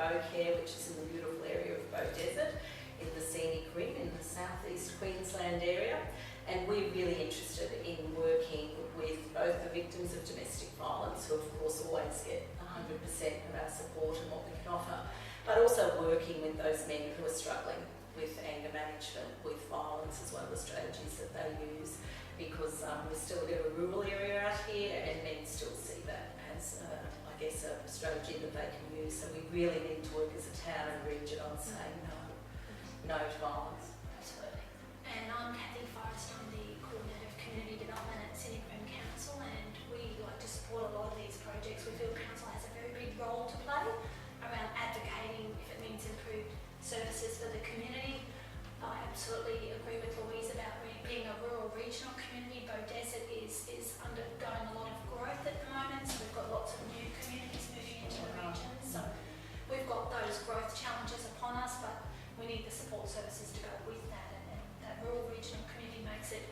Beaucare, which is in the beautiful area of Beaudesert, in the scenic rim in the southeast Queensland area. And we're really interested in working with both the victims of domestic violence, who of course always get 100% of our support and what we can offer, but also working with those men who are struggling with anger management, with violence, as well as strategies that they use, because we're still a bit of a rural area out here and men still see that as, I guess, a strategy that they can use. So we really need to work as a town and region on saying no to violence. Absolutely. And I'm Kathy Forrest, I'm the Coordinator of Community Development at Scenic Rim Council, and we like to support a lot of these projects. We feel Council has a very big role to play around advocating if it means improved services for the community. I absolutely agree with Louise about being a rural regional community. Beaudesert is undergoing a lot of growth at the moment, so we've got lots of new communities moving into the region. So we've got those growth challenges upon us, but we need the support services to go with that, and that rural regional community makes it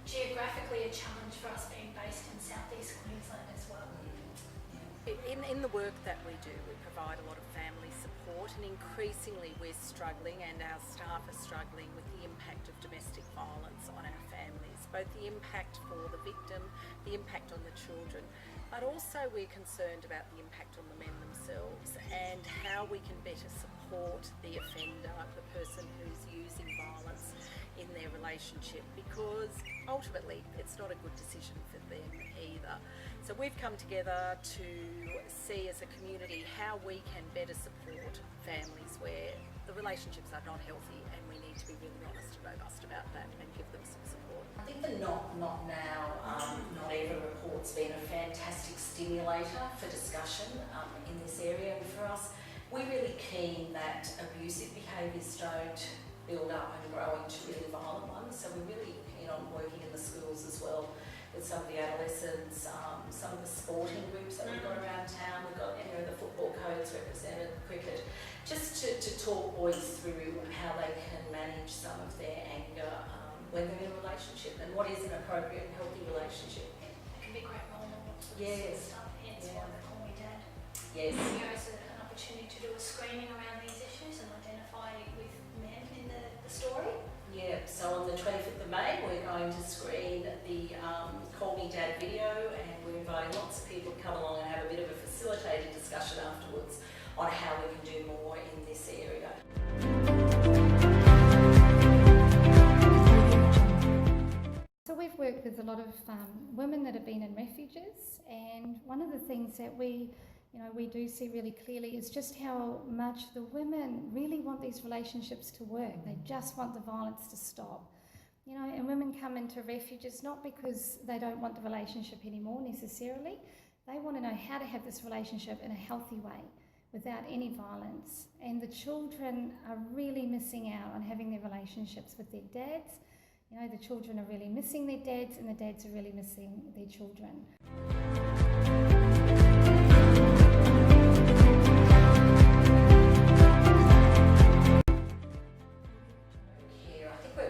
geographically a challenge for us being based in southeast Queensland as well. In the work that we do, we provide a lot of family support, and increasingly we're struggling, and our staff are struggling, with the impact of domestic violence on our families, both the impact for the victim, the impact on the children, but also we're concerned about the impact on the men themselves and how we can better support the offender, the person who's using violence in their relationship, because ultimately it's not a good decision for them either. So we've come together to see as a community how we can better support families where the relationships are not healthy, and we need to be really honest and robust about that and give them some support. I think the Not Now, Not Ever report's been a fantastic stimulator for discussion in this area, and for us, we're really keen that abusive behaviours don't build up and grow into really violent ones. So we're really keen on working in the schools as well with some of the adolescents, some of the sporting groups that we've got around town. We've got the football codes represented, cricket, just to talk boys through how they can manage some of their anger when they're in a relationship, and what is an appropriate and healthy relationship. It can be great role models for Yes. stuff, hence why they call me Dad. Yes. It gives us an opportunity to do a screening around these issues and identify with men in the story. Yeah, so on the 25th of May we're going to screen the Call Me Dad video, and we're inviting lots of people to come along and have a bit of a facilitated discussion afterwards on how we can do more in this area. So we've worked with a lot of women that have been in refuges, and one of the things that we do see really clearly is just how much the women really want these relationships to work. They just want the violence to stop. And women come into refuges not because they don't want the relationship anymore necessarily. They want to know how to have this relationship in a healthy way without any violence. And the children are really missing out on having their relationships with their dads. The children are really missing their dads, and the dads are really missing their children.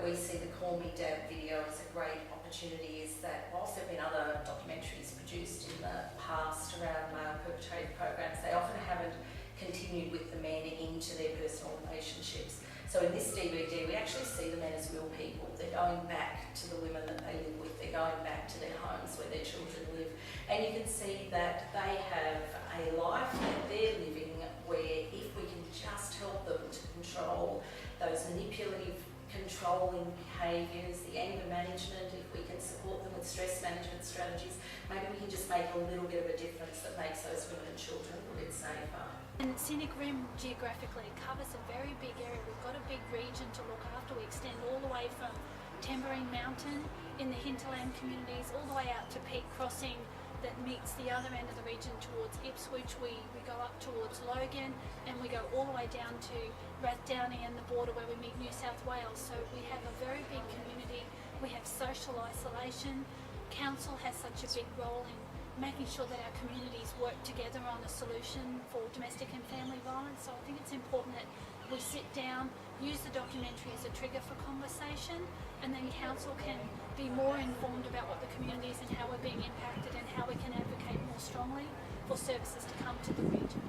We see the Call Me Dad video as a great opportunity is that whilst there have been other documentaries produced in the past around male perpetrator programs, they often haven't continued with the men into their personal relationships. So in this DVD we actually see the men as real people. They're going back to the women that they live with, they're going back to their homes where their children live, and you can see that they have a life that they're living where if we can just help them to control those manipulative, controlling behaviours, the anger management, if we can support them with stress management strategies, maybe we can just make a little bit of a difference that makes those women and children a bit safer. And Scenic Rim geographically covers a very big area. We've got a big region to look after. We extend all the way from Tamborine Mountain in the hinterland communities all the way out to Peak Crossing that meets the other end of the region towards Ipswich. We go up towards Logan, and we go all the way down to Rathdowney and the border where we meet New South Wales. So we have a very big community. We have social isolation. Council has such a big role in making sure that our communities work together on a solution for domestic and family violence. So I think it's important that we sit down, use the documentary as a trigger for conversation, and then Council can be more informed about what the community is and how we're being impacted, and how we can advocate more strongly for services to come to the region.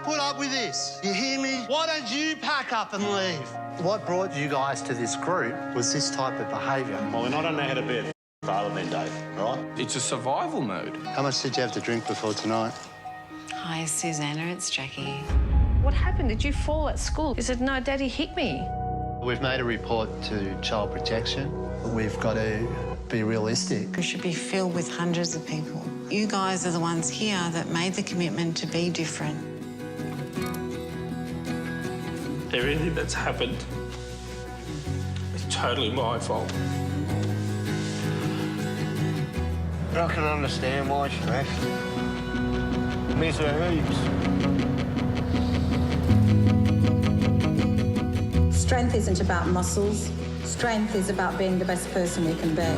put up with this. You hear me? Why don't you pack up and leave? What brought you guys to this group was this type of behaviour. Well, we're not on how to be a failure then, Dave, right? It's a survival mode. How much did you have to drink before tonight? Hi, Susanna, it's Jackie. What happened? Did you fall at school? You said, no, Daddy hit me. We've made a report to Child Protection. We've got to be realistic. We should be filled with hundreds of people. You guys are the ones here that made the commitment to be different. Everything that's happened is totally my fault. I can understand why she left. Miss her heaps. Strength isn't about muscles. Strength is about being the best person we can be.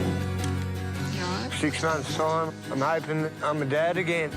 6 months' time, I'm hoping I'm a dad again.